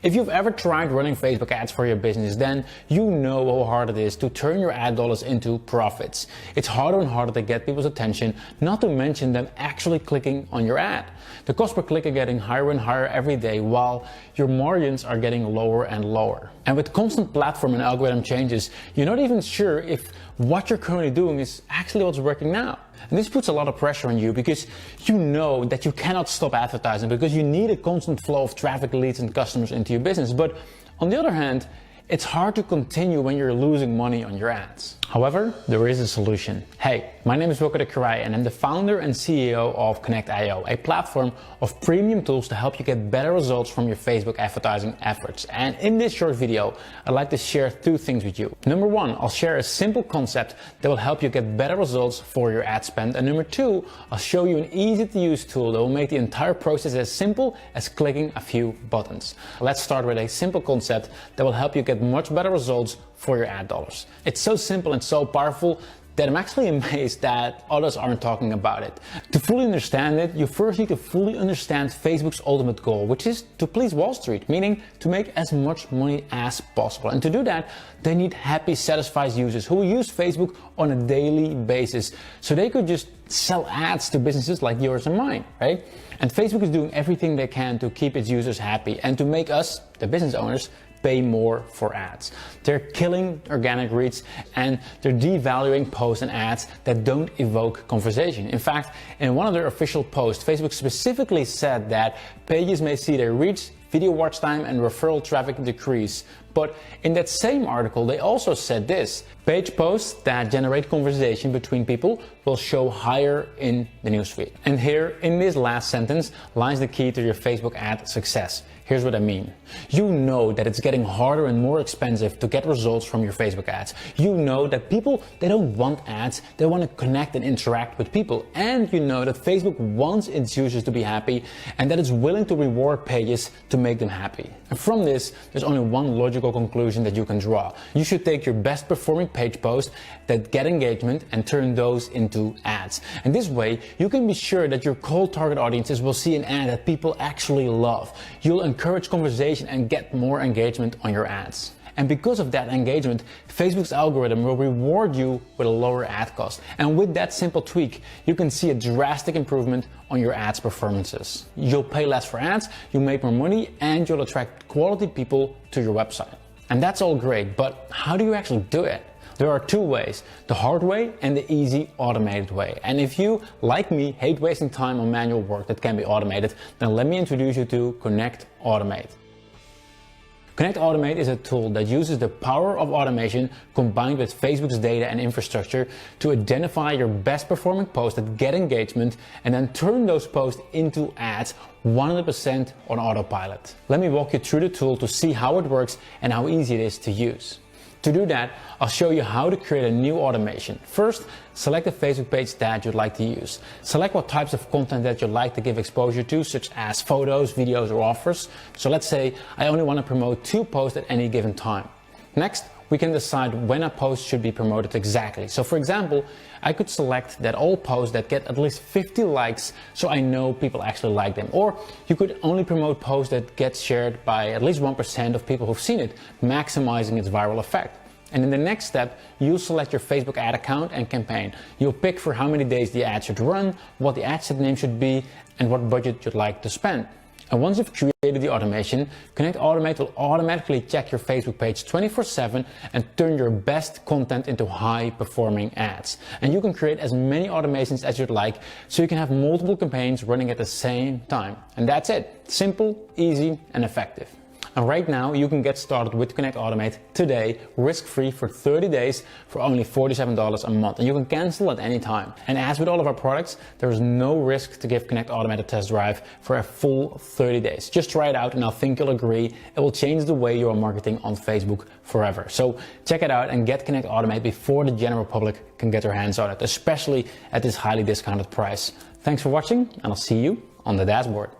If you've ever tried running Facebook ads for your business, then you know how hard it is to turn your ad dollars into profits. It's harder and harder to get people's attention, not to mention them actually clicking on your ad. The cost per click are getting higher and higher every day, while your margins are getting lower and lower. And with constant platform and algorithm changes, you're not even sure if what you're currently doing is actually what's working now. And this puts a lot of pressure on you because you know that you cannot stop advertising because you need a constant flow of traffic, leads and customers into your business. But on the other hand, it's hard to continue when you're losing money on your ads. However, there is a solution. Hey, my name is Wilco de Kreij and I'm the founder and CEO of ConnectAutomate, a platform of premium tools to help you get better results from your Facebook advertising efforts. And in this short video, I'd like to share two things with you. Number one, I'll share a simple concept that will help you get better results for your ad spend. And number two, I'll show you an easy to use tool that will make the entire process as simple as clicking a few buttons. Let's start with a simple concept that will help you get much better results for your ad dollars. It's so simple and so powerful that I'm actually amazed that others aren't talking about it. To fully understand it, you first need to fully understand Facebook's ultimate goal, which is to please Wall Street, meaning to make as much money as possible. And to do that, they need happy, satisfied users who will use Facebook on a daily basis, so they could just sell ads to businesses like yours and mine, right? And Facebook is doing everything they can to keep its users happy and to make us, the business owners, pay more for ads. They're killing organic reach and they're devaluing posts and ads that don't evoke conversation. In fact, in one of their official posts, Facebook specifically said that pages may see their reach, video watch time and referral traffic decrease. But in that same article, they also said this: page posts that generate conversation between people will show higher in the newsfeed. And here, in this last sentence, lies the key to your Facebook ad success. Here's what I mean. You know that it's getting harder and more expensive to get results from your Facebook ads. You know that people, they don't want ads, they want to connect and interact with people. And you know that Facebook wants its users to be happy and that it's willing to reward pages to make them happy. And from this, there's only one logical conclusion that you can draw. You should take your best performing page posts that get engagement and turn those into ads. And this way, you can be sure that your cold target audiences will see an ad that people actually love. You'll encourage conversation and get more engagement on your ads. And because of that engagement, Facebook's algorithm will reward you with a lower ad cost. And with that simple tweak, you can see a drastic improvement on your ads performances. You'll pay less for ads, you'll make more money, and you'll attract quality people to your website. And that's all great, but how do you actually do it? There are two ways, the hard way and the easy automated way. And if you, like me, hate wasting time on manual work that can be automated, then let me introduce you to ConnectAutomate. ConnectAutomate is a tool that uses the power of automation combined with Facebook's data and infrastructure to identify your best performing posts that get engagement and then turn those posts into ads 100% on autopilot. Let me walk you through the tool to see how it works and how easy it is to use. To do that, I'll show you how to create a new automation. First, select the Facebook page that you'd like to use. Select what types of content that you'd like to give exposure to, such as photos, videos, or offers. So let's say I only want to promote 2 posts at any given time. Next, we can decide when a post should be promoted exactly. So for example, I could select that all posts that get at least 50 likes so I know people actually like them. Or you could only promote posts that get shared by at least 1% of people who've seen it, maximizing its viral effect. And in the next step, you'll select your Facebook ad account and campaign. You'll pick for how many days the ad should run, what the ad set name should be, and what budget you'd like to spend. And once you've created the automation, ConnectAutomate will automatically check your Facebook page 24/7 and turn your best content into high-performing ads. And you can create as many automations as you'd like, so you can have multiple campaigns running at the same time. And that's it. Simple, easy, and effective. And right now, you can get started with ConnectAutomate today, risk-free for 30 days for only $47 a month. And you can cancel at any time. And as with all of our products, there is no risk to give ConnectAutomate a test drive for a full 30 days. Just try it out and I think you'll agree it will change the way you are marketing on Facebook forever. So check it out and get ConnectAutomate before the general public can get their hands on it, especially at this highly discounted price. Thanks for watching and I'll see you on the dashboard.